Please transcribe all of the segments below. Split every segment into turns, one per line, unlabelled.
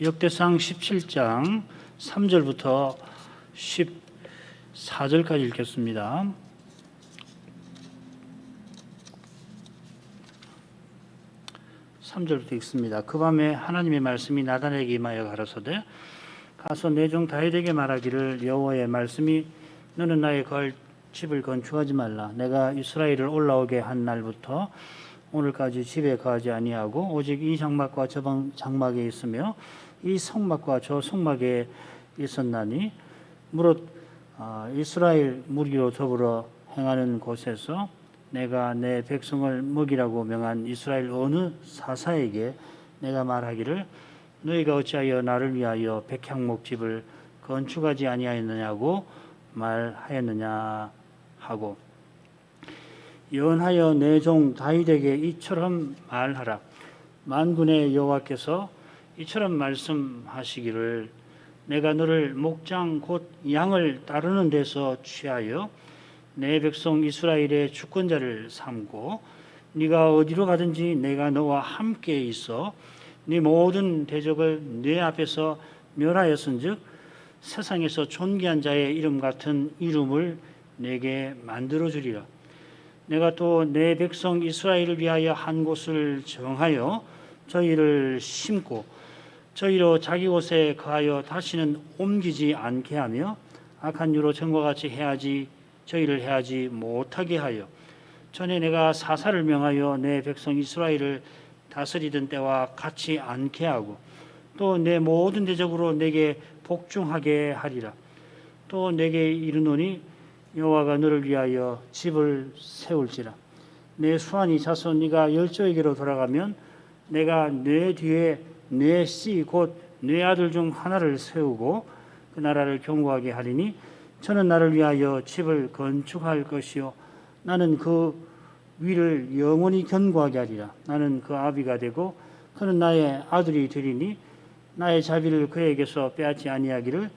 역대상 17장 3절부터 14절까지 읽겠습니다. (3절부터) 읽습니다. 그 밤에 하나님의 말씀이 나단에게 임하여 가라사대 가서 내 종 다윗에게 말하기를 여호와의 말씀이 너는 나의 거할 집을 건축하지 말라. 내가 이스라엘을 올라오게 한 날부터 오늘까지 집에 거하지 아니하고 오직 이 장막과 저 장막에 있으며 이 성막과 저 성막에 있었나니 무릇 이스라엘 무리로 더불어 행하는 곳에서 내가 내 백성을 먹이라고 명한 이스라엘 어느 사사에게 내가 말하기를 너희가 어찌하여 나를 위하여 백향목집을 건축하지 아니하였느냐고 말하였느냐 하고 예언하여 내 종 다윗에게 이처럼 말하라. 만군의 여호와께서 이처럼 말씀하시기를 내가 너를 목장 곧 양을 따르는 데서 취하여 내 백성 이스라엘의 주권자를 삼고 네가 어디로 가든지 내가 너와 함께 있어 네 모든 대적을 네 앞에서 멸하였은즉 세상에서 존귀한 자의 이름 같은 이름을 내게 만들어 주리라. 내가 또 내 백성 이스라엘을 위하여 한 곳을 정하여 저희를 심고 저희로 자기 곳에 거하여 다시는 옮기지 않게 하며 악한 유로 전과 같이 저희를 해하지 못하게 하여 전에 내가 사사를 명하여 내 백성 이스라엘을 다스리던 때와 같이 않게 하고 또 내 모든 대적으로 내게 복종하게 하리라. 또 내게 이르노니 여호와가 너를 위하여 집을 세울지라. 내 수완이 차서 네가 열조에게로 돌아가면 내가 내 뒤에 내 씨 곧 내 아들 중 하나를 세우고 그 나라를 견고하게 하리니 저는 나를 위하여 집을 건축할 것이요 나는 그 위를 영원히 견고하게 하리라. 나는 그 아비가 되고 그는 나의 아들이 되리니 나의 자비를 그에게서 빼앗지 아니하기를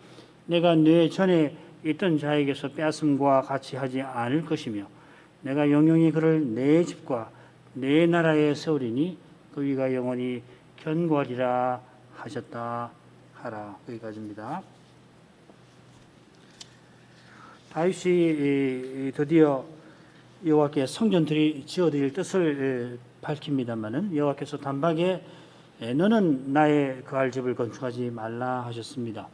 내가 내 전에 있던 자에게서 빼앗음과 같이 하지 않을 것이며 내가 영영이 그를 내 집과 내 나라에 세우리니 그 위가 영원히 견고하리라 하셨다 하라. 여기까지입니다. 다윗이 드디어 여호와께 성전 지어드릴 뜻을 밝힙니다마는 여호와께서 단박에 너는 나의 거할 집을 건축하지 말라 하셨습니다.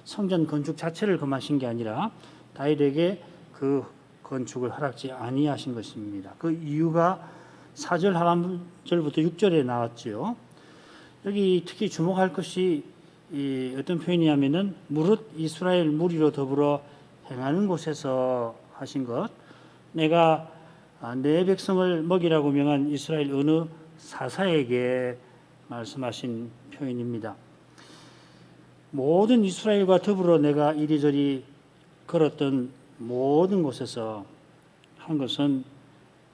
성전 건축 자체를 금하신 게 아니라 다윗에게 그 건축을 허락지 아니하신 것입니다. 그 이유가 4절 하반절부터 6절에 나왔죠. 여기 특히 주목할 것이 어떤 표현이냐면은 무릇 이스라엘 무리로 더불어 행하는 곳에서 하신 것, 내가 내 백성을 먹이라고 명한 이스라엘 어느 사사에게 말씀하신 표현입니다. 모든 이스라엘과 더불어 내가 이리저리 걸었던 모든 곳에서 한 것은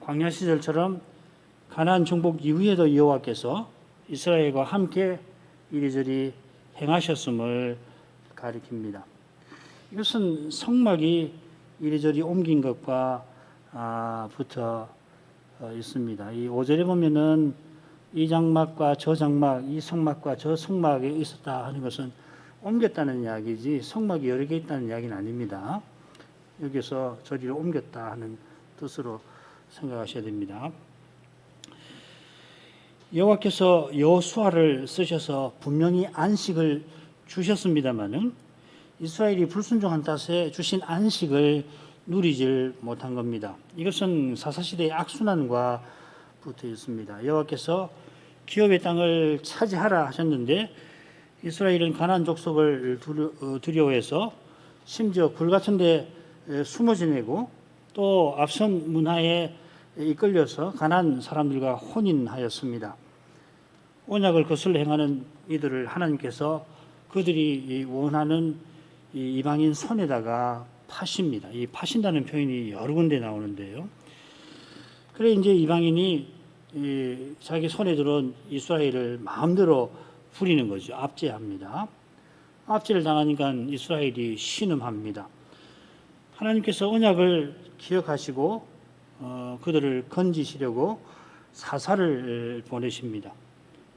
광야 시절처럼 가나안 정복 이후에도 여호와께서 이스라엘과 함께 이리저리 행하셨음을 가리킵니다. 이것은 성막이 이리저리 옮긴 것과 붙어 있습니다. 이 5절에 보면은 이 장막과 저 장막, 이 성막과 저 성막에 있었다 하는 것은 옮겼다는 이야기지 성막이 여러 개 있다는 이야기는 아닙니다. 여기서 저리로 옮겼다 하는 뜻으로 생각하셔야 됩니다. 여호와께서 여호수아를 쓰셔서 분명히 안식을 주셨습니다마는 이스라엘이 불순종한 탓에 주신 안식을 누리질 못한 겁니다. 이것은 사사시대의 악순환과 붙어 있습니다. 여호와께서 기업의 땅을 차지하라 하셨는데 이스라엘은 가나안 족속을 두려워해서 심지어 굴 같은 데 숨어 지내고 또 앞선 문화에 이끌려서 가나안 사람들과 혼인하였습니다. 언약을 거슬러 행하는 이들을 하나님께서 그들이 원하는 이방인 손에다가 파십니다. 이 파신다는 표현이 여러 군데 나오는데요. 그래 이제 이방인이 자기 손에 들어온 이스라엘을 마음대로 부리는 거죠. 압제합니다. 압제를 당하니까 이스라엘이 신음합니다. 하나님께서 언약을 기억하시고 그들을 건지시려고 사사를 보내십니다.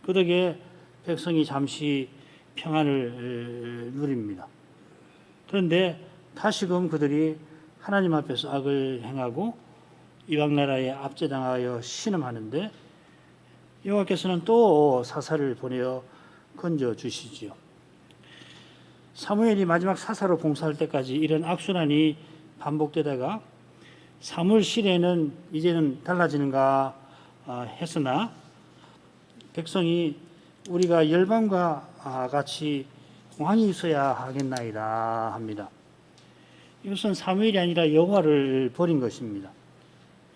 그 덕에 백성이 잠시 평안을 누립니다. 그런데 다시금 그들이 하나님 앞에서 악을 행하고 이방 나라에 압제당하여 신음하는데 여호와께서는 또 사사를 보내어 건져 주시지요. 사무엘이 마지막 사사로 봉사할 때까지 이런 악순환이 반복되다가 사무엘 시대에는 이제는 달라지는가 했으나 백성이 우리가 열방과 같이 공항이 있어야 하겠나이다 합니다. 이것은 사무엘이 아니라 여호와를 버린 것입니다.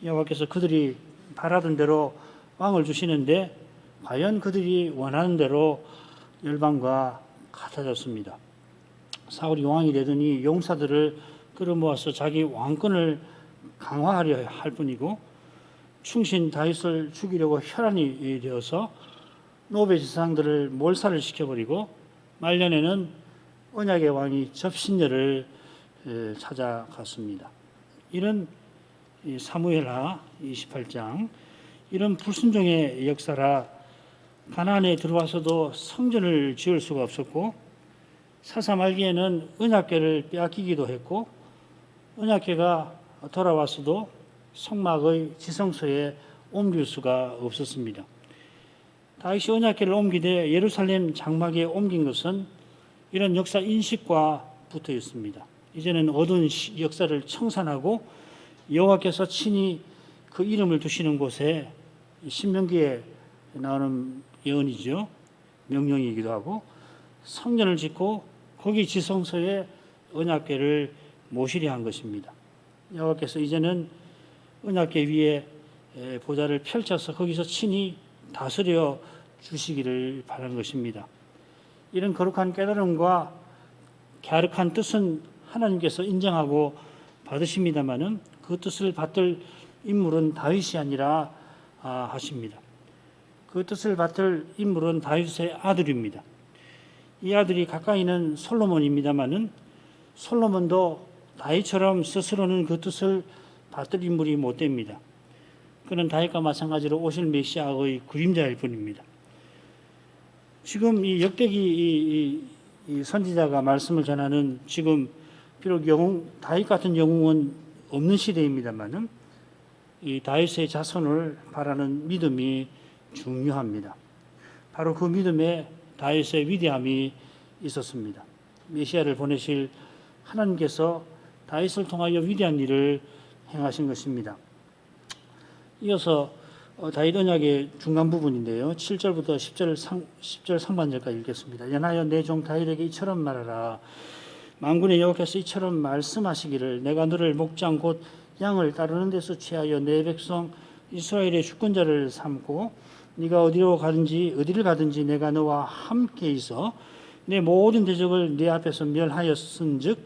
여호와께서 그들이 바라던 대로 왕을 주시는데 과연 그들이 원하는 대로 열방과 같아졌습니다. 사울이 왕이 되더니 용사들을 끌어모아서 자기 왕권을 강화하려 할 뿐이고 충신 다윗을 죽이려고 혈안이 되어서 노베 지상들을 몰살을 시켜버리고 말년에는 언약의 왕이 접신녀를 찾아갔습니다. 이런 사무엘하 28장 이런 불순종의 역사라 가나안에 들어와서도 성전을 지을 수가 없었고 사사 말기에는 언약궤를 빼앗기기도 했고 언약궤가 돌아왔어도 성막의 지성소에 옮길 수가 없었습니다. 다윗이 언약궤를 옮기되 예루살렘 장막에 옮긴 것은 이런 역사 인식과 붙어 있습니다. 이제는 어두운 역사를 청산하고 여호와께서 친히 그 이름을 두시는 곳에 신명기에 나오는 예언이죠. 명령이기도 하고 성전을 짓고 거기 지성소에 언약궤를 모시려 한 것입니다. 여호와께서 이제는 언약궤 위에 보좌를 펼쳐서 거기서 친히 다스려 주시기를 바라는 것입니다. 이런 거룩한 깨달음과 갸륵한 뜻은 하나님께서 인정하고 받으십니다마는 그 뜻을 받들 인물은 다윗이 아니라 하십니다. 그 뜻을 받들 인물은 다윗의 아들입니다. 이 아들이 가까이는 솔로몬입니다마는 솔로몬도 다윗처럼 스스로는 그 뜻을 받들 인물이 못 됩니다. 그는 다윗과 마찬가지로 오실 메시아의 그림자일 뿐입니다. 지금 이 역대기 이 선지자가 말씀을 전하는 지금 비록 다윗 같은 영웅은 없는 시대입니다만은 이 다윗의 자손을 바라는 믿음이 중요합니다. 바로 그 믿음에 다윗의 위대함이 있었습니다. 메시아를 보내실 하나님께서 다윗을 통하여 위대한 일을 행하신 것입니다. 이어서 다윗 언약의 중간 부분인데요. 7절부터 10절 상반절까지 읽겠습니다. 연하여 내 종 다윗에게 이처럼 말하라. 만군의 여호와께서 이처럼 말씀하시기를 내가 너를 목장 곧 양을 따르는 데서 취하여 내 백성 이스라엘의 주권자를 삼고 네가 어디를 가든지 내가 너와 함께 있어 내 모든 대적을 네 앞에서 멸하였은즉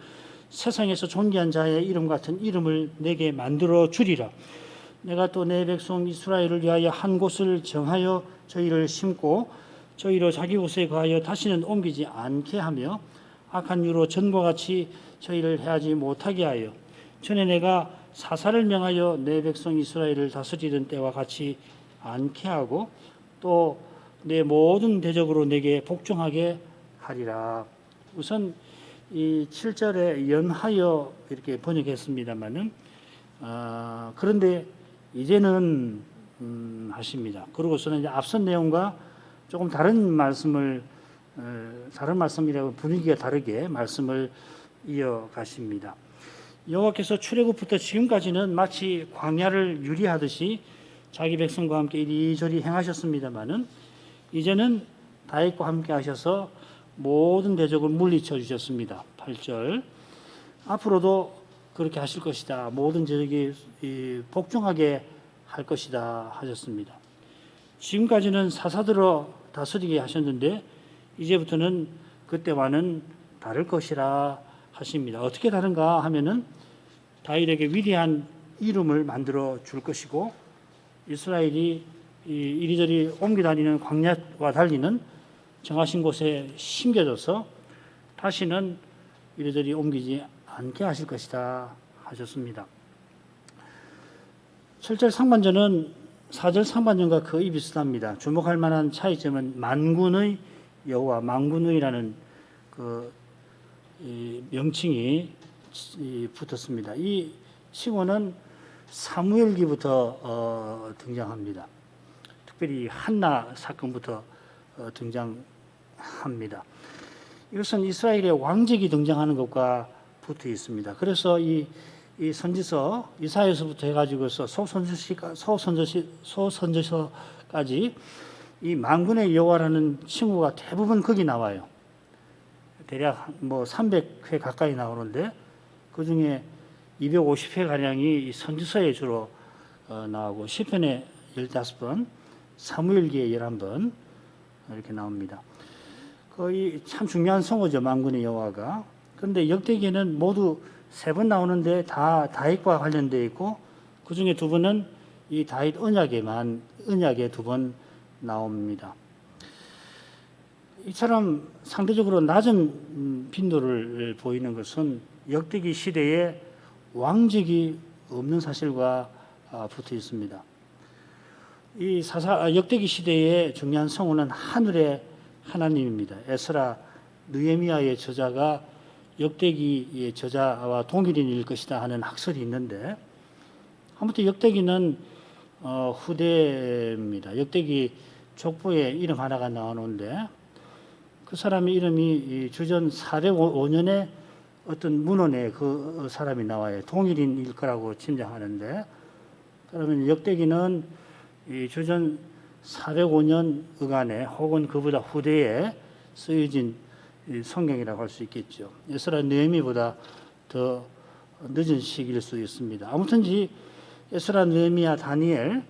세상에서 존귀한 자의 이름 같은 이름을 내게 만들어 주리라. 내가 또 내 백성 이스라엘을 위하여 한 곳을 정하여 저희를 심고 저희로 자기 곳에 거하여 다시는 옮기지 않게 하며 악한 유로 전과 같이 저희를 해하지 못하게 하여 전에 내가 사사를 명하여 내 백성 이스라엘을 다스리던 때와 같이 않게 하고 또 내 모든 대적으로 내게 복종하게 하리라. 우선 이 7절에 연하여 이렇게 번역했습니다마는 그런데 이제는 하십니다. 그러고서는 이제 앞선 내용과 조금 다른 말씀이라고 분위기가 다르게 말씀을 이어가십니다. 여호와께서 출애굽부터 지금까지는 마치 광야를 유리하듯이 자기 백성과 함께 이리저리 행하셨습니다마는 이제는 다윗과 함께 하셔서 모든 대적을 물리쳐 주셨습니다. 8절 앞으로도 그렇게 하실 것이다. 모든 대적이 복종하게 할 것이다 하셨습니다. 지금까지는 사사들어 다스리게 하셨는데 이제부터는 그때와는 다를 것이라 하십니다. 어떻게 다른가 하면은 다윗에게 위대한 이름을 만들어 줄 것이고 이스라엘이 이리저리 옮겨다니는 광야와 달리는 정하신 곳에 심겨져서 다시는 이리저리 옮기지 않게 하실 것이다 하셨습니다. 7절 상반절은 4절 상반절과 거의 비슷합니다. 주목할 만한 차이점은 만군의 여호와 망군의라는 이 명칭이 붙었습니다. 이 칭호는 사무엘기부터 등장합니다. 특별히 한나 사건부터 등장합니다. 이것은 이스라엘의 왕직이 등장하는 것과 붙어 있습니다. 그래서 이 선지서 이사야서부터 해가지고서 소선저서까지 이 만군의 여호와라는 칭호가 대부분 거기 나와요. 대략 300회 가까이 나오는데 그 중에 250회 가량이 선지서에 주로 나오고 시편에 15번, 사무엘기에 11번 이렇게 나옵니다. 거의 참 중요한 성어죠, 만군의 여호와가. 그런데 역대기에는 모두 3번 나오는데 다 다윗과 관련되어 있고 그 중에 2번은 이 다윗 언약에 2번 나옵니다. 이처럼 상대적으로 낮은 빈도를 보이는 것은 역대기 시대에 왕직이 없는 사실과 붙어 있습니다. 이 역대기 시대의 중요한 성우는 하늘의 하나님입니다. 에스라, 느헤미야의 저자가 역대기의 저자와 동일인일 것이다 하는 학설이 있는데 아무튼 역대기는 후대입니다. 역대기 족보에 이름 하나가 나오는데 그 사람의 이름이 주전 405년에 어떤 문헌에 그 사람이 나와요. 동일인일 거라고 짐작하는데 그러면 역대기는 이 주전 405년 의간에 혹은 그보다 후대에 쓰여진 성경이라고 할 수 있겠죠. 에스라 느헤미보다 더 늦은 시기일 수 있습니다. 아무튼지 에스라 느헤미야 다니엘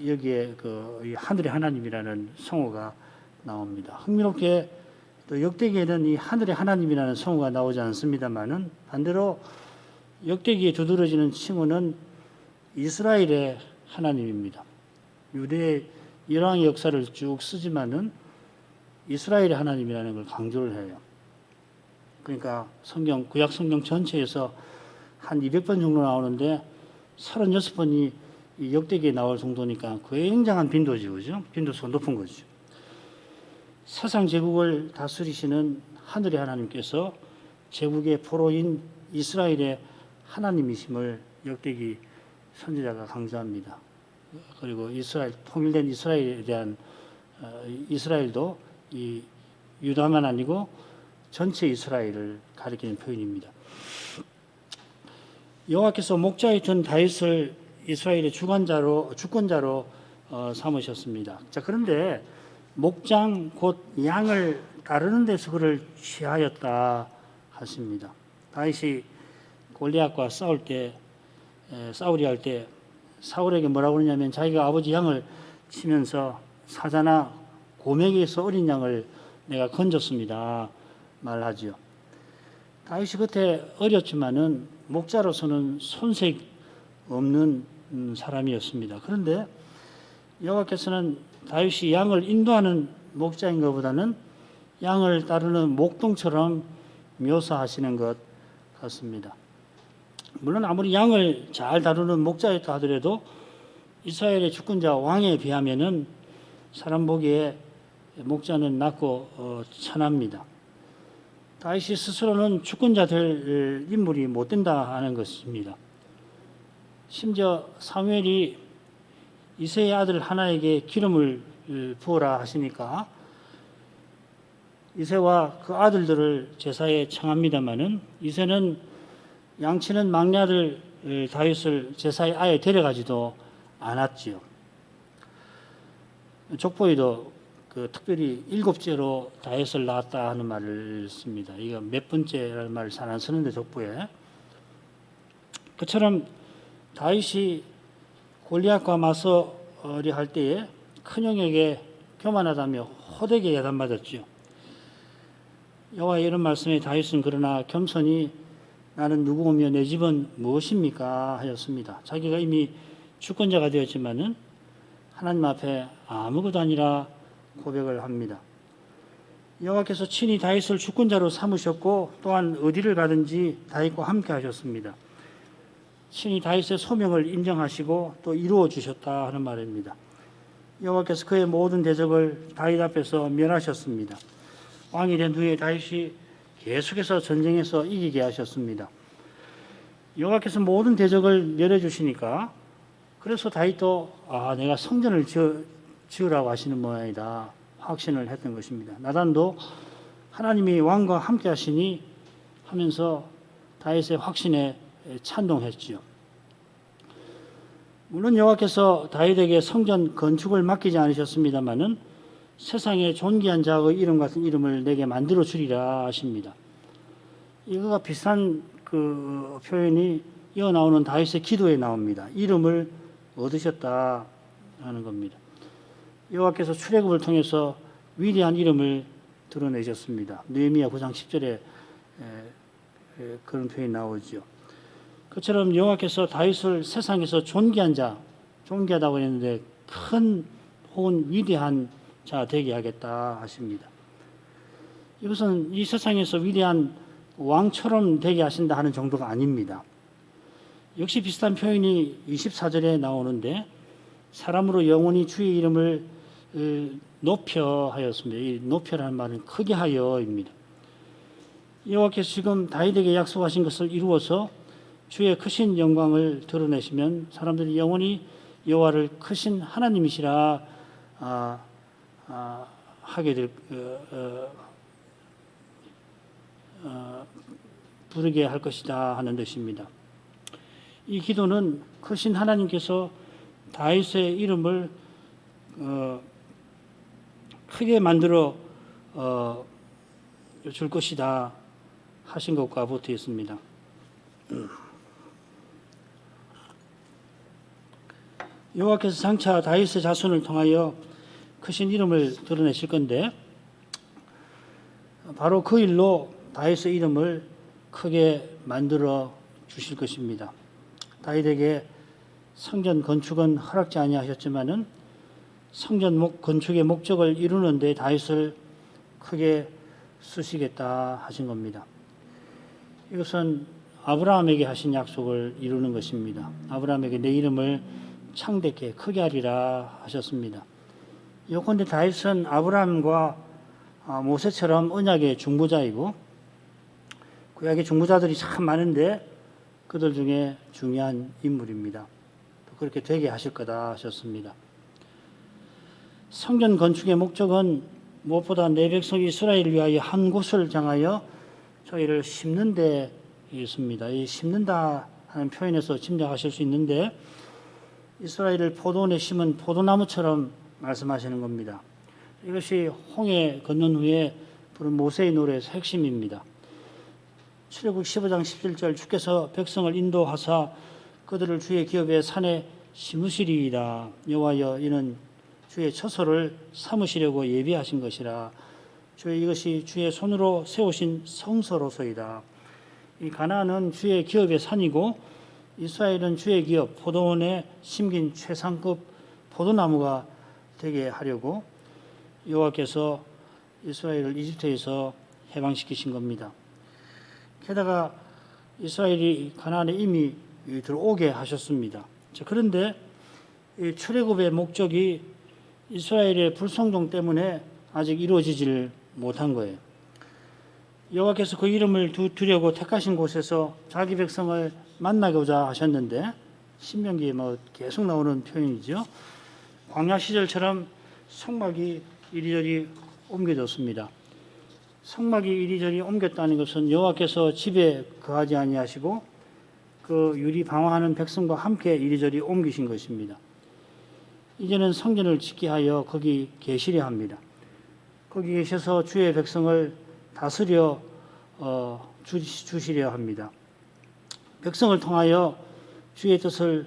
여기에 이 하늘의 하나님이라는 성어가 나옵니다. 흥미롭게 또 역대기에는 이 하늘의 하나님이라는 성어가 나오지 않습니다만은 반대로 역대기에 두드러지는 칭호는 이스라엘의 하나님입니다. 유대의 열왕의 역사를 쭉 쓰지만은 이스라엘의 하나님이라는 걸 강조를 해요. 그러니까 구약 성경 전체에서 한 200번 정도 나오는데 36번이 이 역대기에 나올 정도니까 굉장한 빈도죠, 그죠? 빈도수가 높은 거죠. 세상 제국을 다스리시는 하늘의 하나님께서 제국의 포로인 이스라엘의 하나님이심을 역대기 선지자가 강조합니다. 그리고 통일된 이스라엘에 대한 이스라엘도 이 유다만 아니고 전체 이스라엘을 가리키는 표현입니다. 여호와께서 목자의 전 다윗을 이스라엘의 주권자로 삼으셨습니다. 자, 그런데 목장 곧 양을 따르는 데서 그를 취하였다 하십니다. 다윗이 골리앗과 싸우리 할 때 사울에게 뭐라고 그러냐면 자기가 아버지 양을 치면서 사자나 고맥에서 어린 양을 내가 건졌습니다 말하지요. 다윗이 그때 어렸지만은 목자로서는 손색 없는 사람이었습니다. 그런데 여호와께서는 다윗이 양을 인도하는 목자인 것보다는 양을 따르는 목동처럼 묘사하시는 것 같습니다. 물론 아무리 양을 잘 다루는 목자였다 하더라도 이스라엘의 주권자 왕에 비하면은 사람 보기에 목자는 낮고 천합니다. 다윗이 스스로는 주권자 될 인물이 못 된다 하는 것입니다. 심지어 사무엘이 이새의 아들 하나에게 기름을 부어라 하시니까 이새와 그 아들들을 제사에 청합니다마는 이새는 양치는 막내 아들 다윗을 제사에 아예 데려가지도 않았지요. 족보에도 특별히 7째로 다윗을 낳았다 하는 말을 씁니다. 이거 몇 번째라는 말을 잘 안 쓰는데 족보에. 그처럼 다윗이 골리앗과 맞서려 할 때에 큰형에게 교만하다며 호되게 야단맞았지요. 여호와의 이런 말씀에 다윗은 그러나 겸손히 나는 누구오며 내 집은 무엇입니까 하였습니다. 자기가 이미 주권자가 되었지만은 하나님 앞에 아무것도 아니라 고백을 합니다. 여호와께서 친히 다윗을 주권자로 삼으셨고 또한 어디를 가든지 다윗과 함께 하셨습니다. 친히 다윗의 소명을 인정하시고 또 이루어 주셨다 하는 말입니다. 여호와께서 그의 모든 대적을 다윗 앞에서 멸하셨습니다. 왕이 된 후에 다윗이 계속해서 전쟁에서 이기게 하셨습니다. 여호와께서 모든 대적을 멸해 주시니까 그래서 다윗도 내가 성전을 지으라고 하시는 모양이다 확신을 했던 것입니다. 나단도 하나님이 왕과 함께 하시니 하면서 다윗의 확신에 찬동했지요. 물론 여호와께서 다윗에게 성전 건축을 맡기지 않으셨습니다마는 세상에 존귀한 자의 이름 같은 이름을 내게 만들어 주리라 하십니다. 이거가 비슷한 그 표현이 이어 나오는 다윗의 기도에 나옵니다. 이름을 얻으셨다 하는 겁니다. 여호와께서 출애굽을 통해서 위대한 이름을 드러내셨습니다. 느헤미야 9장 10절에 그런 표현이 나오죠. 그처럼 여호와께서 다윗을 세상에서 존귀하다고 했는데 큰 혹은 위대한 자 되게 하겠다 하십니다. 이것은 이 세상에서 위대한 왕처럼 되게 하신다 하는 정도가 아닙니다. 역시 비슷한 표현이 24절에 나오는데 사람으로 영원히 주의 이름을 높여 하였습니다. 이 높여라는 말은 크게 하여입니다. 여호와께서 지금 다윗에게 약속하신 것을 이루어서 주의 크신 영광을 드러내시면 사람들이 영원히 여호와를 크신 하나님이시라 하게 될 부르게 할 것이다 하는 뜻입니다. 이 기도는 크신 하나님께서 다윗의 이름을 크게 만들어 줄 것이다 하신 것과 붙어 있습니다. 여호와께서 장차 다윗의 자손을 통하여 크신 이름을 드러내실 건데 바로 그 일로 다윗의 이름을 크게 만들어 주실 것입니다. 다윗에게 성전 건축은 허락지 아니하셨지만은 성전 건축의 목적을 이루는 데 다윗을 크게 쓰시겠다 하신 겁니다. 이것은 아브라함에게 하신 약속을 이루는 것입니다. 아브라함에게 내 이름을 창대케 크게 하리라 하셨습니다. 요컨대 다윗은 아브라함과 모세처럼 언약의 중보자이고 구약의 중보자들이 참 많은데 그들 중에 중요한 인물입니다. 또 그렇게 되게 하실 거다 하셨습니다. 성전 건축의 목적은 무엇보다 내 백성 이스라엘을 위하여 한 곳을 정하여 저희를 심는 데 있습니다. 이 심는다 하는 표현에서 짐작하실 수 있는데 이스라엘을 포도원에 심은 포도나무처럼 말씀하시는 겁니다. 이것이 홍해 건넌 후에 부른 모세의 노래의 핵심입니다. 출애굽 15장 17절 주께서 백성을 인도하사 그들을 주의 기업의 산에 심으시리이다. 여호와여 이는 주의 처소를 삼으시려고 예비하신 것이라. 주의 이것이 주의 손으로 세우신 성소로소이다. 이 가나안은 주의 기업의 산이고 이스라엘은 주의 기업 포도원에 심긴 최상급 포도나무가 되게 하려고 여호와께서 이스라엘을 이집트에서 해방시키신 겁니다. 게다가 이스라엘이 가나안에 이미 들어오게 하셨습니다. 그런데 이 출애굽의 목적이 이스라엘의 불성종 때문에 아직 이루어지질 못한 거예요. 여호와께서 그 이름을 두려고 택하신 곳에서 자기 백성을 만나고자 하셨는데 신명기에 계속 나오는 표현이죠. 광야 시절처럼 성막이 이리저리 옮겨졌습니다. 성막이 이리저리 옮겼다는 것은 여호와께서 집에 거하지 아니하시고 그 유리 방황하는 백성과 함께 이리저리 옮기신 것입니다. 이제는 성전을 짓게 하여 거기 계시려 합니다. 거기 계셔서 주의 백성을 다스려 주시려 합니다. 백성을 통하여 주의 뜻을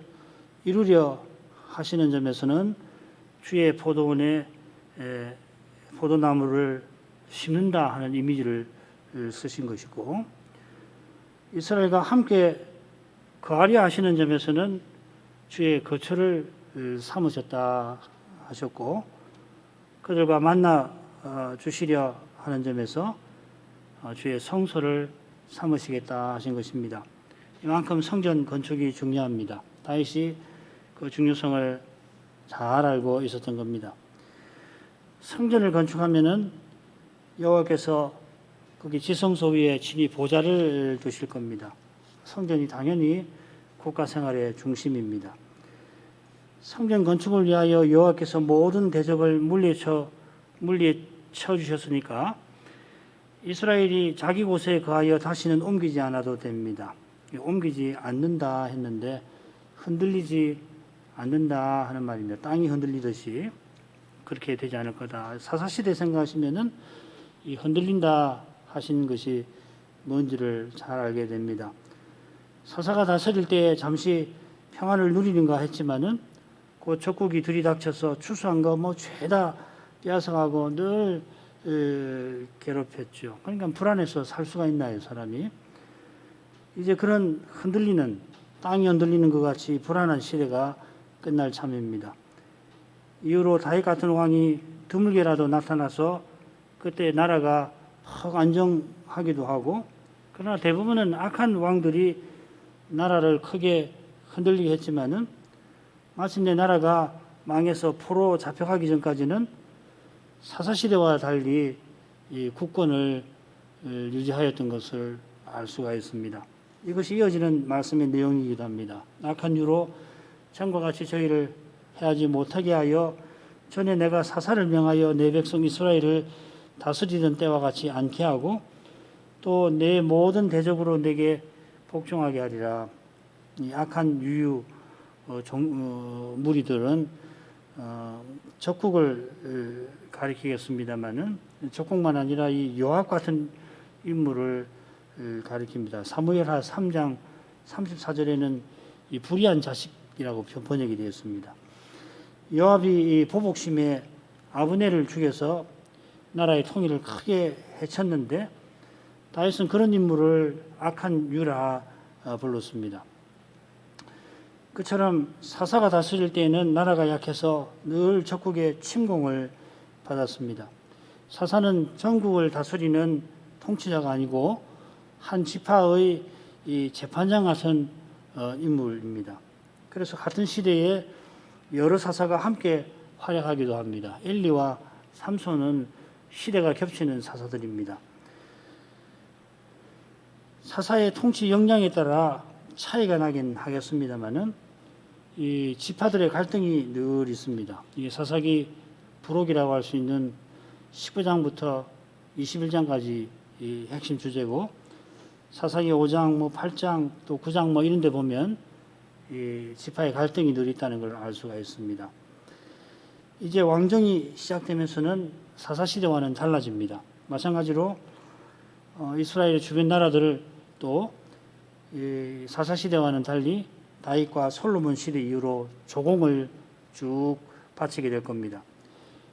이루려 하시는 점에서는 주의 포도원에 포도나무를 심는다 하는 이미지를 쓰신 것이고 이스라엘과 함께 거하려 하시는 점에서는 주의 거처를 삼으셨다 하셨고 그들과 만나 주시려 하는 점에서 주의 성소를 삼으시겠다 하신 것입니다. 이만큼 성전 건축이 중요합니다. 다윗이 그 중요성을 잘 알고 있었던 겁니다. 성전을 건축하면은 여호와께서 거기 지성소 위에 친히 보좌를 두실 겁니다. 성전이 당연히 국가 생활의 중심입니다. 성전 건축을 위하여 여호와께서 모든 대적을 물리쳐 주셨으니까 이스라엘이 자기 곳에 거하여 다시는 옮기지 않아도 됩니다. 옮기지 않는다 했는데 흔들리지 않는다 하는 말입니다. 땅이 흔들리듯이 그렇게 되지 않을 거다. 사사시대 생각하시면은 이 흔들린다 하신 것이 뭔지를 잘 알게 됩니다. 사사가 다스릴 때 잠시 평안을 누리는가 했지만은 그 적국이 들이닥쳐서 추수한 거 뭐 죄다 빼앗아가고 늘 괴롭혔죠. 그러니까 불안해서 살 수가 있나요, 사람이? 이제 그런 흔들리는, 땅이 흔들리는 것 같이 불안한 시대가 끝날 참입니다. 이후로 다윗 같은 왕이 드물게라도 나타나서 그때 나라가 확 안정하기도 하고, 그러나 대부분은 악한 왕들이 나라를 크게 흔들리게 했지만은 마침내 나라가 망해서 포로 잡혀가기 전까지는 사사시대와 달리 이 국권을 유지하였던 것을 알 수가 있습니다. 이것이 이어지는 말씀의 내용이기도 합니다. 악한 유로 전과 같이 저희를 해하지 못하게 하여 전에 내가 사사를 명하여 내 백성 이스라엘을 다스리던 때와 같이 않게 하고 또 내 모든 대적으로 내게 복종하게 하리라. 이 악한 유유 무리들은 적국을 가리키겠습니다마는 적국만 아니라 이 요압 같은 인물을 가리킵니다. 사무엘하 3장 34절에는 이 불의한 자식이라고 번역이 되었습니다. 요압이 이 보복심에 아브넬을 죽여서 나라의 통일을 크게 해쳤는데 다윗은 그런 인물을 악한 유라 불렀습니다. 그처럼 사사가 다스릴 때에는 나라가 약해서 늘 적국의 침공을 받았습니다. 사사는 전국을 다스리는 통치자가 아니고 한 지파의 이 재판장 같은 인물입니다. 그래서 같은 시대에 여러 사사가 함께 활약하기도 합니다. 엘리와 삼손은 시대가 겹치는 사사들입니다. 사사의 통치 역량에 따라 차이가 나긴 하겠습니다만은 이 지파들의 갈등이 늘 있습니다. 이게 사사기 부록이라고 할 수 있는 19장부터 21장까지 이 핵심 주제고 사사기 5장, 뭐 8장, 또 9장 뭐 이런 데 보면 이 지파의 갈등이 늘 있다는 걸 알 수가 있습니다. 이제 왕정이 시작되면서는 사사시대와는 달라집니다. 마찬가지로 이스라엘의 주변 나라들을 또 사사시대와는 달리 다윗과 솔로몬 시대 이후로 조공을 쭉 바치게 될 겁니다.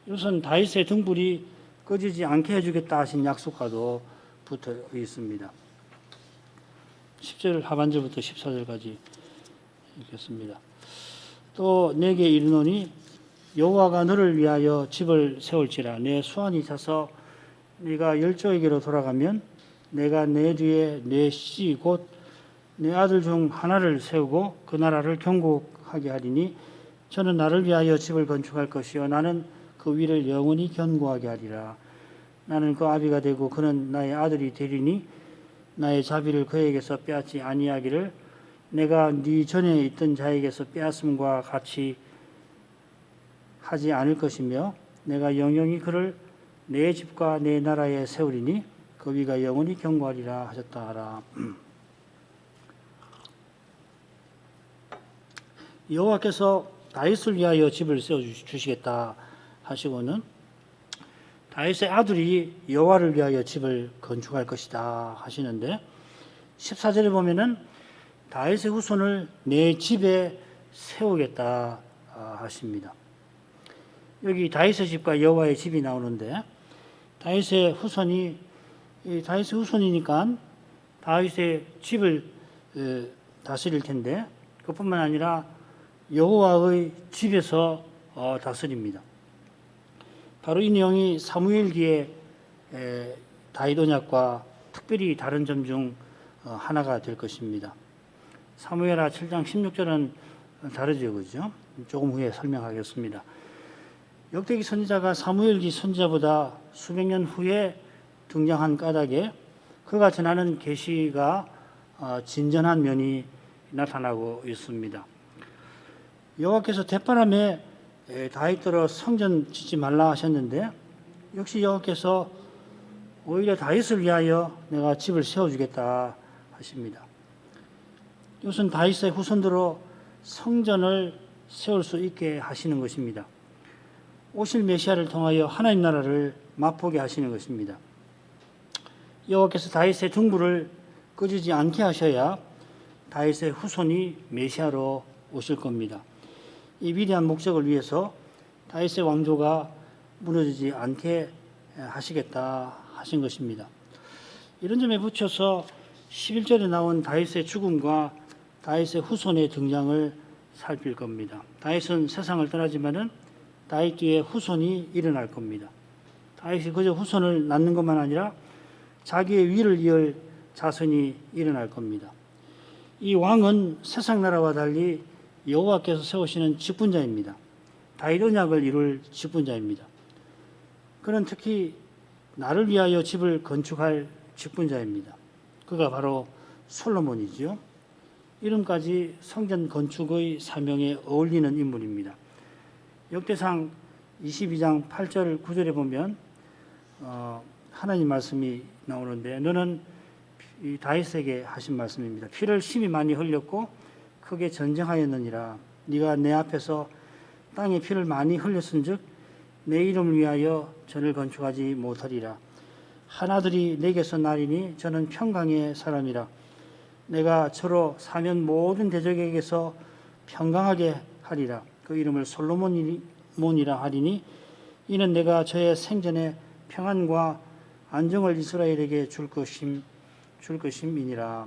이것은 다윗의 등불이 꺼지지 않게 해주겠다 하신 약속과도 붙어 있습니다. 10절 하반절부터 14절까지 읽겠습니다. 또 내게 이르노니 여호와가 너를 위하여 집을 세울지라. 내 수완이 차서 네가 열조에게로 돌아가면 내가 내 뒤에 내 씨 곧 내 아들 중 하나를 세우고 그 나라를 경고하게 하리니 저는 나를 위하여 집을 건축할 것이요 나는 그 위를 영원히 견고하게 하리라. 나는 그 아비가 되고 그는 나의 아들이 되리니 나의 자비를 그에게서 빼앗지 아니하기를 내가 네 전에 있던 자에게서 빼앗음과 같이 하지 않을 것이며 내가 영영히 그를 내 집과 내 나라에 세우리니 그 위가 영원히 견고하리라 하셨다 하라. 여호와께서 다윗을 위하여 집을 세워주시겠다 하시고는 다윗의 아들이 여호와를 위하여 집을 건축할 것이다 하시는데 14절에 보면은 다윗의 후손을 내 집에 세우겠다 하십니다. 여기 다윗의 집과 여호와의 집이 나오는데 다윗의 후손이니까 다윗의 집을 다스릴 텐데 그뿐만 아니라 여호와의 집에서 다스립니다. 바로 이 내용이 사무엘기의 다윗 언약과 특별히 다른 점 중 하나가 될 것입니다. 사무엘하 7장 16절은 다르죠, 그죠? 조금 후에 설명하겠습니다. 역대기 선지자가 사무엘기 선지자보다 수백 년 후에 등장한 까닭에 그가 전하는 계시가 진전한 면이 나타나고 있습니다. 여호와께서 대바람에 다윗더러 성전 짓지 말라 하셨는데 역시 여호와께서 오히려 다윗을 위하여 내가 집을 세워주겠다 하십니다. 이것은 다윗의 후손들로 성전을 세울 수 있게 하시는 것입니다. 오실 메시아를 통하여 하나님 나라를 맛보게 하시는 것입니다. 여호와께서 다윗의 등불을 꺼지지 않게 하셔야 다윗의 후손이 메시아로 오실 겁니다. 이 위대한 목적을 위해서 다윗의 왕조가 무너지지 않게 하시겠다 하신 것입니다. 이런 점에 붙여서 11절에 나온 다윗의 죽음과 다윗의 후손의 등장을 살필 겁니다. 다윗은 세상을 떠나지만은 다윗 뒤에 후손이 일어날 겁니다. 다윗이 그저 후손을 낳는 것만 아니라 자기의 위를 이을 자손이 일어날 겁니다. 이 왕은 세상 나라와 달리 여호와께서 세우시는 직분자입니다. 다윗 언약을 이룰 직분자입니다. 그는 특히 나를 위하여 집을 건축할 직분자입니다. 그가 바로 솔로몬이지요. 이름까지 성전 건축의 사명에 어울리는 인물입니다. 역대상 22장 8절 9절에 보면 하나님 말씀이 나오는데 너는 이 다윗에게 하신 말씀입니다. 피를 심히 많이 흘렸고 크게 전쟁하였느니라. 네가 내 앞에서 땅에 피를 많이 흘렸은즉 내 이름을 위하여 전을 건축하지 못하리라. 하나들이 내게서 나리니 저는 평강의 사람이라. 내가 저로 사면 모든 대적에게서 평강하게 하리라. 그 이름을 솔로몬이라 하리니 이는 내가 저의 생전에 평안과 안정을 이스라엘에게 줄 것임이니라.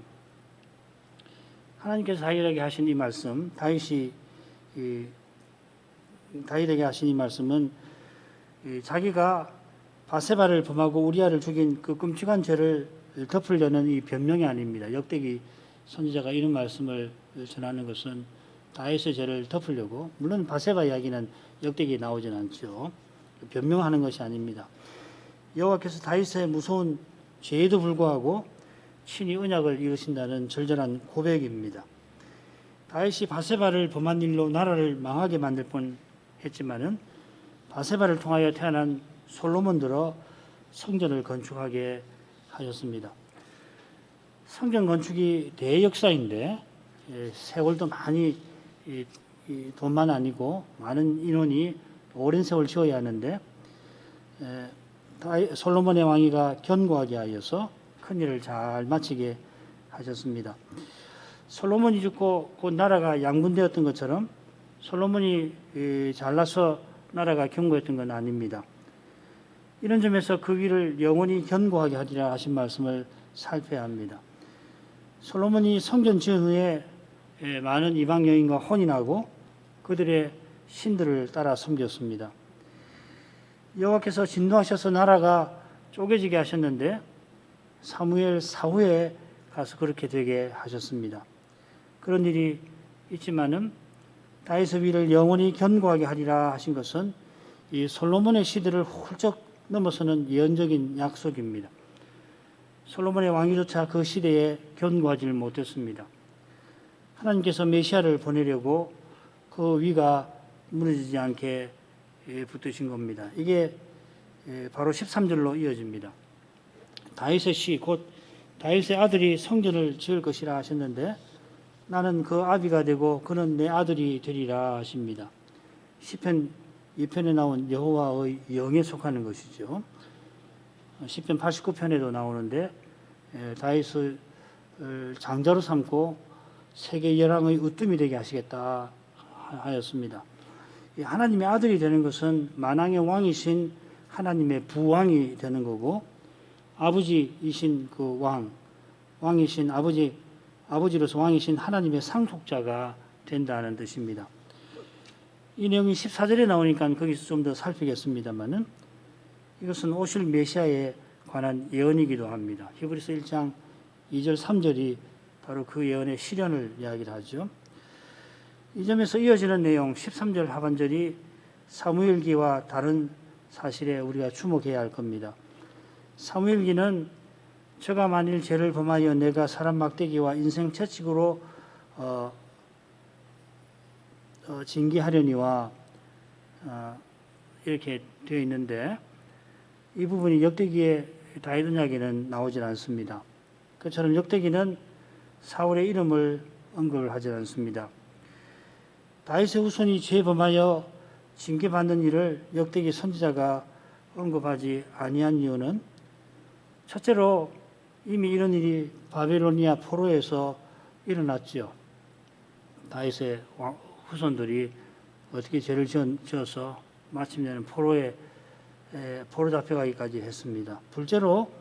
하나님께서 다윗에게 하신 이 말씀, 다윗에게 하신 이 말씀은 자기가 바세바를 범하고 우리아를 죽인 그 끔찍한 죄를 덮으려는 이 변명이 아닙니다. 역대기 선지자가 이런 말씀을 전하는 것은 다윗의 죄를 덮으려고, 물론 바세바 이야기는 역대기에 나오진 않죠. 변명하는 것이 아닙니다. 여호와께서 다윗의 무서운 죄에도 불구하고 친히 언약을 이루신다는 절절한 고백입니다. 다윗이 바세바를 범한 일로 나라를 망하게 만들 뻔했지만은 바세바를 통하여 태어난 솔로몬들어 성전을 건축하게 하셨습니다. 성전 건축이 대역사인데 세월도 많이 돈만 아니고 많은 인원이 오랜 세월 지어야 하는데 솔로몬의 왕위가 견고하게 하여서 큰 일을 잘 마치게 하셨습니다. 솔로몬이 죽고 곧 나라가 양분되었던 것처럼 솔로몬이 잘나서 나라가 견고했던 건 아닙니다. 이런 점에서 그 위를 영원히 견고하게 하리라 하신 말씀을 살펴야 합니다. 솔로몬이 성전 지은 후에 많은 이방 여인과 혼인하고 그들의 신들을 따라 섬겼습니다. 여호와께서 진노하셔서 나라가 쪼개지게 하셨는데 사무엘 사후에 가서 그렇게 되게 하셨습니다. 그런 일이 있지만은 다윗의 위를 영원히 견고하게 하리라 하신 것은 이 솔로몬의 시대를 훌쩍 넘어서는 예언적인 약속입니다. 솔로몬의 왕위조차 그 시대에 견고하지 못했습니다. 하나님께서 메시아를 보내려고 그 위가 무너지지 않게 붙드신 겁니다. 이게 바로 13절로 이어집니다. 다윗의 시, 곧 다윗의 아들이 성전을 지을 것이라 하셨는데 나는 그 아비가 되고 그는 내 아들이 되리라 하십니다. 시편 2편에 나온 여호와의 영에 속하는 것이죠. 시편 89편에도 나오는데 다윗을 장자로 삼고 세계 열왕의 으뜸이 되게 하시겠다 하였습니다. 하나님의 아들이 되는 것은 만왕의 왕이신 하나님의 부왕이 되는 거고 아버지이신 그 왕이신 아버지로서 왕이신 하나님의 상속자가 된다는 뜻입니다. 이 내용이 14절에 나오니까 거기서 좀 더 살피겠습니다만은 이것은 오실 메시아에 관한 예언이기도 합니다. 히브리서 1장 2절 3절이 바로 그 예언의 실현을 이야기를 하죠. 이 점에서 이어지는 내용 13절 하반절이 사무엘기와 다른 사실에 우리가 주목해야 할 겁니다. 사무엘기는 저가 만일 죄를 범하여 내가 사람 막대기와 인생 채찍으로 징계하려니와 이렇게 되어 있는데 이 부분이 역대기의 다윗 언약에는 나오질 않습니다. 그처럼 역대기는 사울의 이름을 언급을 하지 않습니다. 다윗의 후손이 죄 범하여 징계받는 일을 역대기 선지자가 언급하지 아니한 이유는 첫째로 이미 이런 일이 바벨로니아 포로에서 일어났죠. 다윗의 후손들이 어떻게 죄를 지어서 마침내는 포로 잡혀가기까지 했습니다. 둘째로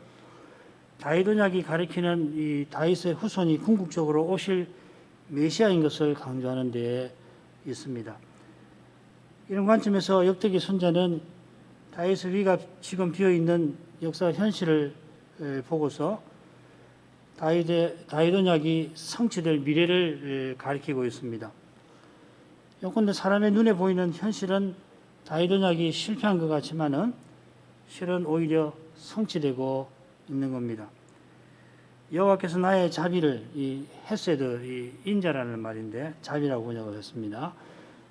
다윗 언약이 가리키는 이 다윗의 후손이 궁극적으로 오실 메시아인 것을 강조하는 데에 있습니다. 이런 관점에서 역대기 선자는 다윗의 위가 지금 비어 있는 역사 현실을 보고서 다윗 언약이 성취될 미래를 가리키고 있습니다. 요컨대 사람의 눈에 보이는 현실은 다윗 언약이 실패한 것 같지만은 실은 오히려 성취되고 있는 겁니다. 여호와께서 나의 자비를 이 헤세드 이 인자라는 말인데 자비라고 번역을 했습니다.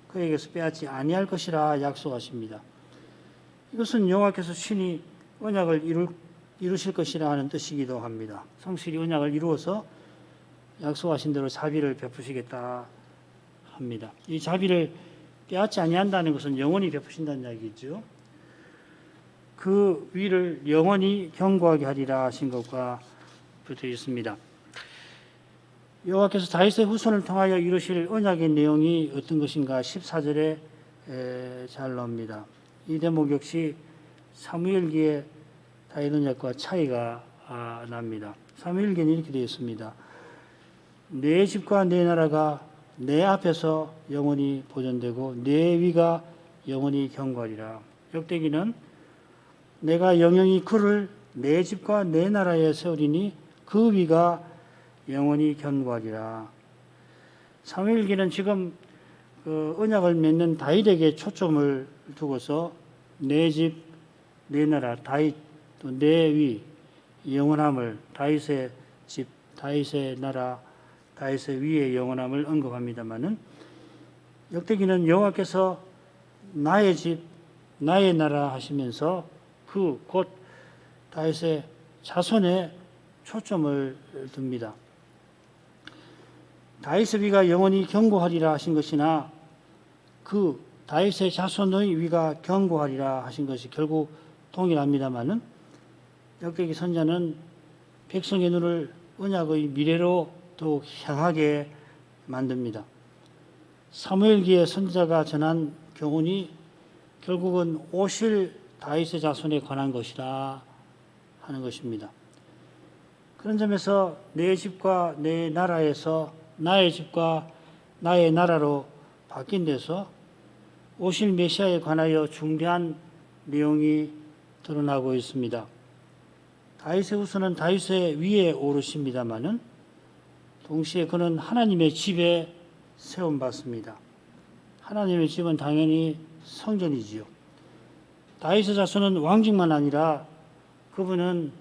그에게서 빼앗지 아니할 것이라 약속하십니다. 이것은 여호와께서 친히 언약을 이루실 것이라 하는 뜻이기도 합니다. 성실히 언약을 이루어서 약속하신 대로 자비를 베푸시겠다 합니다. 이 자비를 빼앗지 아니한다는 것은 영원히 베푸신다는 이야기죠. 그 위를 영원히 견고하게 하리라 하신 것과 붙어 있습니다. 여호와께서 다윗의 후손을 통하여 이루실 언약의 내용이 어떤 것인가 14절에 잘 나옵니다. 이 대목 역시 사무엘기의 다윗 언약과 차이가 납니다. 사무엘기는 이렇게 되어 있습니다. 내 집과 내 나라가 내 앞에서 영원히 보존되고 내 위가 영원히 견고하리라. 역대기는 내가 영영이 그를 내 집과 내 나라에 세우리니 그 위가 영원히 견고하리라. 사무엘기는 지금 그 언약을 맺는 다윗에게 초점을 두고서 내 집, 내 나라, 다윗 또 내 위, 영원함을 다윗의 집, 다윗의 나라, 다윗의 위의 영원함을 언급합니다마는 역대기는 여호와께서 나의 집, 나의 나라 하시면서 그 곧 다윗의 자손에 초점을 둡니다. 다윗의 위가 영원히 견고하리라 하신 것이나 그 다윗의 자손의 위가 견고하리라 하신 것이 결국 동일합니다마는 역대기 선자는 백성의 눈을 언약의 미래로 더욱 향하게 만듭니다. 사무엘기의 선지자가 전한 교훈이 결국은 오실 다윗의 자손에 관한 것이라 하는 것입니다. 그런 점에서 내 집과 내 나라에서 나의 집과 나의 나라로 바뀐 데서 오실 메시아에 관하여 중대한 내용이 드러나고 있습니다. 다윗의 후손은 다윗의 위에 오르십니다마는 동시에 그는 하나님의 집에 세움받습니다. 하나님의 집은 당연히 성전이지요. 다윗의 자손은 왕직만 아니라 그분은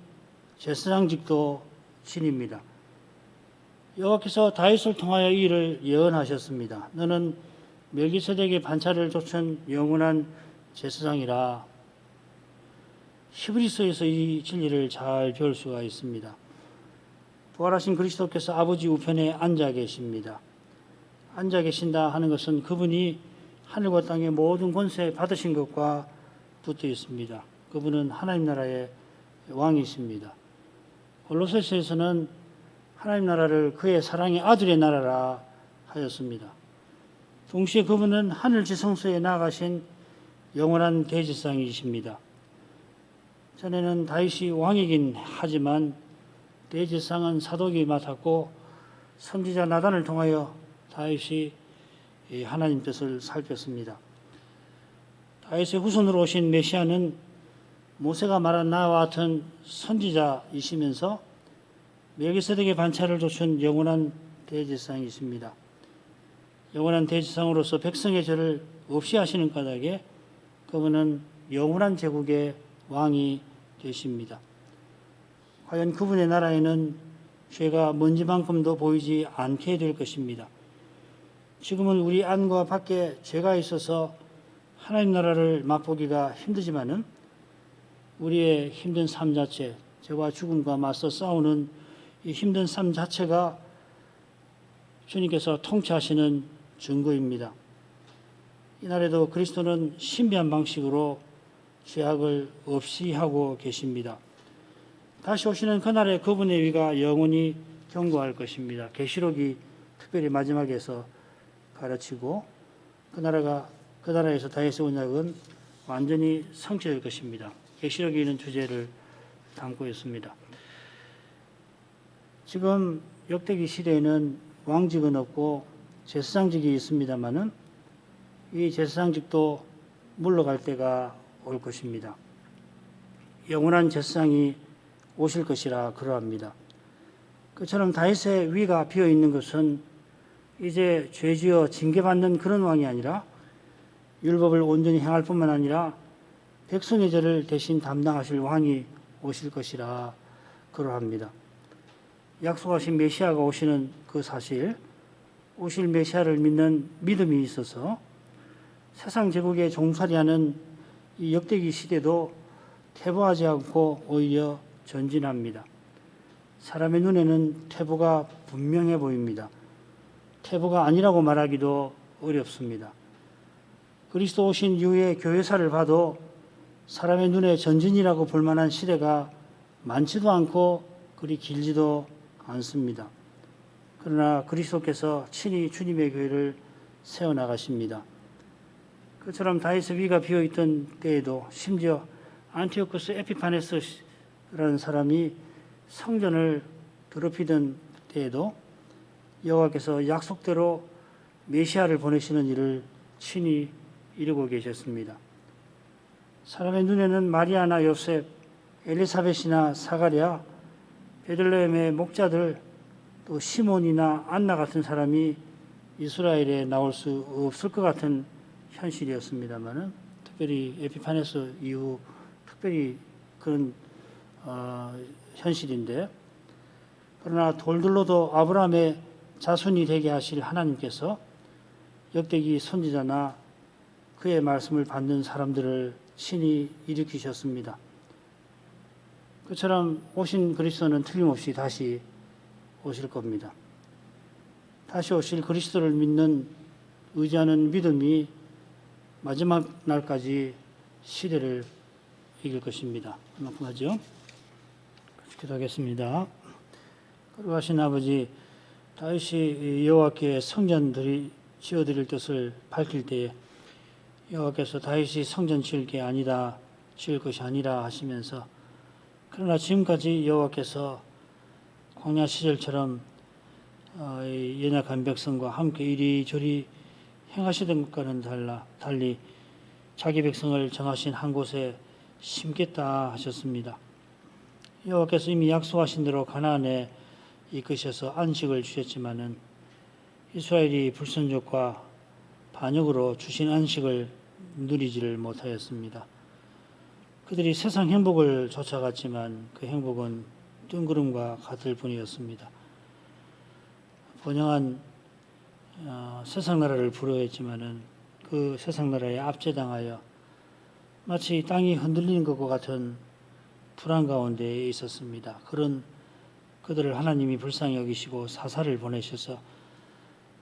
제사장직도 지닙니다. 여호와께서 다윗을 통하여 이 일을 예언하셨습니다. 너는 멜기세덱의 반차를 좇은 영원한 제사장이라. 히브리서에서 이 진리를 잘 배울 수가 있습니다. 부활하신 그리스도께서 아버지 우편에 앉아 계십니다. 앉아 계신다 하는 것은 그분이 하늘과 땅의 모든 권세 받으신 것과 붙어 있습니다. 그분은 하나님 나라의 왕이십니다. 골로새서에서는 하나님 나라를 그의 사랑의 아들의 나라라 하였습니다. 동시에 그분은 하늘 지성소에 나아가신 영원한 대제사장이십니다. 전에는 다윗이 왕이긴 하지만 대제사장은 사독이 맡았고 선지자 나단을 통하여 다윗이 하나님 뜻을 살폈습니다. 다윗의 후손으로 오신 메시아는 모세가 말한 나와 같은 선지자이시면서 멜기세덱의 반차를 좇은 영원한 대제사장이십니다. 영원한 대지상으로서 백성의 죄를 없이 하시는 까닭에 그분은 영원한 제국의 왕이 되십니다. 과연 그분의 나라에는 죄가 먼지만큼도 보이지 않게 될 것입니다. 지금은 우리 안과 밖에 죄가 있어서 하나님 나라를 맛보기가 힘들지만은 우리의 힘든 삶 자체, 죄와 죽음과 맞서 싸우는 이 힘든 삶 자체가 주님께서 통치하시는 증거입니다. 이날에도 그리스도는 신비한 방식으로 죄악을 없이 하고 계십니다. 다시 오시는 그날에 그분의 위가 영원히 경고할 것입니다. 계시록이 특별히 마지막에서 가르치고 그 나라에서 다윗의 언약은 완전히 성취될 것입니다. 계시록이 있는 주제를 담고 있습니다. 지금 역대기 시대에는 왕직은 없고 제사장직이 있습니다마는 이 제사장직도 물러갈 때가 올 것입니다. 영원한 제사장이 오실 것이라 그러합니다. 그처럼 다윗의 위가 비어 있는 것은 이제 죄지어 징계받는 그런 왕이 아니라 율법을 온전히 행할 뿐만 아니라 백성의 죄를 대신 담당하실 왕이 오실 것이라 그러합니다. 약속하신 메시아가 오시는 그 사실, 오실 메시아를 믿는 믿음이 있어서 세상 제국에 종살이하는 이 역대기 시대도 퇴보하지 않고 오히려 전진합니다. 사람의 눈에는 퇴보가 분명해 보입니다. 퇴보가 아니라고 말하기도 어렵습니다. 그리스도 오신 이후의 교회사를 봐도 사람의 눈에 전진이라고 볼 만한 시대가 많지도 않고 그리 길지도 않습니다. 그러나 그리스도께서 친히 주님의 교회를 세워나가십니다. 그처럼 다윗의 위가 비어있던 때에도 심지어 안티오쿠스 에피파네스라는 사람이 성전을 더럽히던 때에도 여호와께서 약속대로 메시아를 보내시는 일을 친히 이루고 계셨습니다. 사람의 눈에는 마리아나 요셉, 엘리사벳이나 사가랴, 베들레헴의 목자들, 또 시몬이나 안나 같은 사람이 이스라엘에 나올 수 없을 것 같은 현실이었습니다만은 특별히 에피파네스 이후 특별히 그런 현실인데, 그러나 돌들로도 아브라함의 자손이 되게 하실 하나님께서 역대기 선지자나 그의 말씀을 받는 사람들을 친히 일으키셨습니다. 그처럼 오신 그리스도는 틀림없이 다시 오실 겁니다. 다시 오실 그리스도를 믿는 의지하는 믿음이 마지막 날까지 시대를 이길 것입니다. 그만큼 하죠. 기도하겠습니다. 거룩하신 아버지, 다윗이 여호와께 성전 지어드릴 뜻을 밝힐 때에 여호와께서 다윗이 성전 지을 것이 아니라 하시면서, 그러나 지금까지 여호와께서 광야 시절처럼 연약한 백성과 함께 이리저리 행하시던 것과는 달리 자기 백성을 정하신 한 곳에 심겠다 하셨습니다. 여호와께서 이미 약속하신 대로 가나안에 이끄셔서 안식을 주셨지만은 이스라엘이 불순종과 반역으로 주신 안식을 누리지를 못하였습니다. 그들이 세상 행복을 쫓아갔지만 그 행복은 뜬구름과 같을 뿐이었습니다. 번영한 세상 나라를 부러워했지만은 그 세상 나라에 압제당하여 마치 땅이 흔들리는 것과 같은 불안 가운데 있었습니다. 그런 그들을 하나님이 불쌍히 여기시고 사사를 보내셔서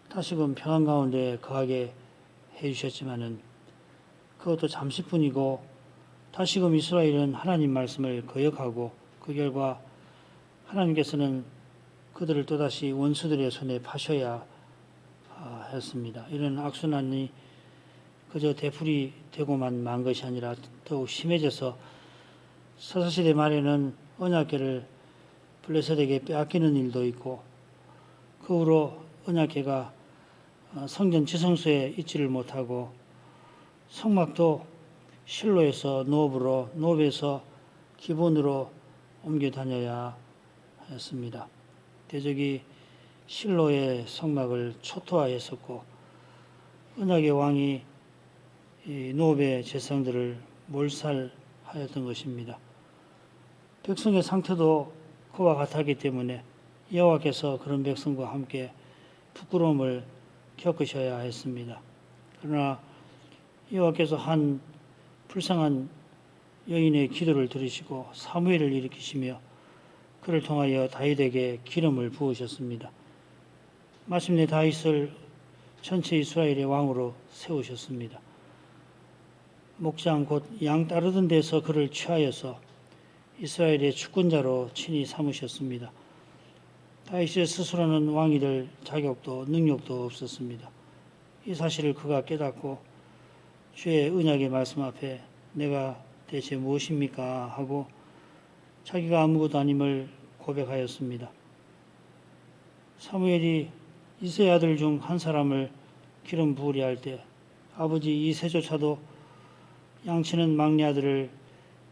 다시금 평안 가운데 거하게 해주셨지만은 그것도 잠시뿐이고, 다시금 이스라엘은 하나님 말씀을 거역하고 그 결과 하나님께서는 그들을 또다시 원수들의 손에 파셔야 했습니다. 이런 악순환이 그저 되풀이 되고만 만 것이 아니라 더욱 심해져서 사사시대 말에는 언약궤를 블레셋에게 빼앗기는 일도 있고, 그 후로 언약궤가 성전 지성소에 있지를 못하고 성막도 실로에서 노브로, 노브에서 기본으로 옮겨 다녀야 했습니다. 대적이 실로의 성막을 초토화했었고 언약의 왕이 이 노베 제사장들을 몰살하였던 것입니다. 백성의 상태도 그와 같았기 때문에 여호와께서 그런 백성과 함께 부끄러움을 겪으셔야 했습니다. 그러나 여호와께서 한 불쌍한 여인의 기도를 들으시고 사무엘을 일으키시며 그를 통하여 다윗에게 기름을 부으셨습니다. 마침내 다윗을 전체 이스라엘의 왕으로 세우셨습니다. 목장 곧 양 따르던 데서 그를 취하여서 이스라엘의 주권자로 친히 삼으셨습니다. 다윗이 스스로는 왕이 될 자격도 능력도 없었습니다. 이 사실을 그가 깨닫고 주의 언약의 말씀 앞에 내가 대체 무엇입니까? 하고 자기가 아무것도 아님을 고백하였습니다. 사무엘이 이새의 아들 중 한 사람을 기름 부으려 할 때 아버지 이새조차도 양치는 막내 아들을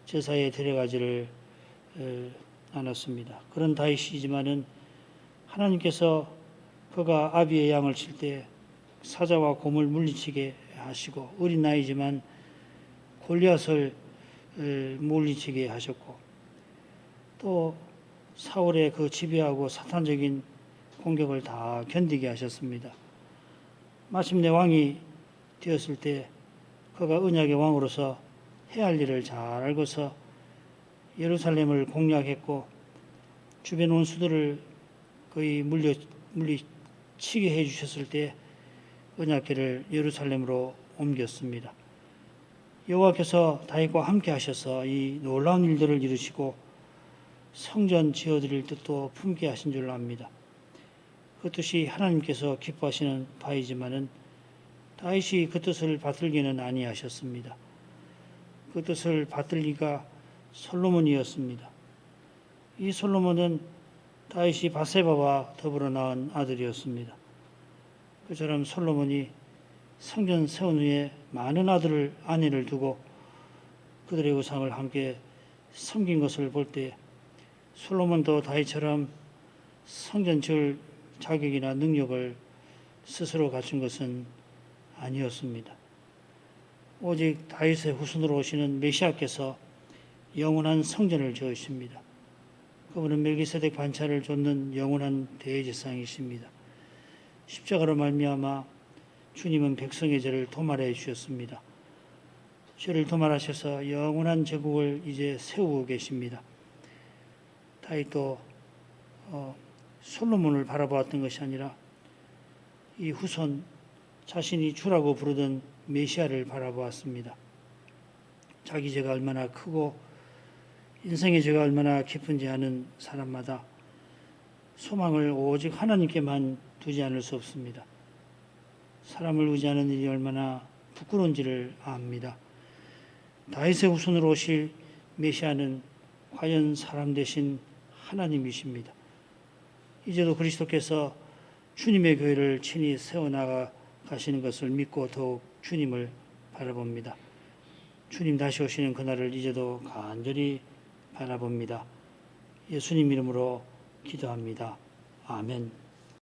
제사에 데려가지를 않았습니다. 그런 다윗이지만은 하나님께서 그가 아비의 양을 칠 때 사자와 곰을 물리치게 하시고 어린 나이지만 골리앗을 물리치게 하셨고 또 사울의 그 지배하고 사탄적인 공격을 다 견디게 하셨습니다. 마침내 왕이 되었을 때 그가 언약의 왕으로서 해야 할 일을 잘 알고서 예루살렘을 공략했고 주변 원수들을 거의 물리치게 해주셨을 때 언약궤를 예루살렘으로 옮겼습니다. 여호와께서 다윗과 함께 하셔서 이 놀라운 일들을 이루시고 성전 지어드릴 뜻도 품게 하신 줄 압니다. 그 뜻이 하나님께서 기뻐하시는 바이지만은 다윗이 그 뜻을 받들기는 아니하셨습니다. 그 뜻을 받들기가 솔로몬이었습니다. 이 솔로몬은 다윗이 바세바와 더불어 낳은 아들이었습니다. 그처럼 솔로몬이 성전 세운 후에 많은 아내를 두고 그들의 우상을 함께 섬긴 것을 볼 때 솔로몬도 다윗처럼 성전 지을 자격이나 능력을 스스로 갖춘 것은 아니었습니다. 오직 다윗의 후손으로 오시는 메시아께서 영원한 성전을 지으십니다. 그분은 멜기세덱 반차를 좇는 영원한 대제사장이십니다. 십자가로 말미암아 주님은 백성의 죄를 도말해 주셨습니다. 죄를 도말하셔서 영원한 제국을 이제 세우고 계십니다. 다윗도 솔로몬을 바라보았던 것이 아니라 이 후손 자신이 주라고 부르던 메시아를 바라보았습니다. 자기 죄가 얼마나 크고 인생의 죄가 얼마나 깊은지 아는 사람마다 소망을 오직 하나님께만 두지 않을 수 없습니다. 사람을 의지하는 일이 얼마나 부끄러운지를 압니다. 다윗의 후손으로 오실 메시아는 과연 사람 대신 하나님이십니다. 이제도 그리스도께서 주님의 교회를 친히 세워나가 가시는 것을 믿고 더욱 주님을 바라봅니다. 주님 다시 오시는 그날을 이제도 간절히 바라봅니다. 예수님 이름으로 기도합니다. 아멘.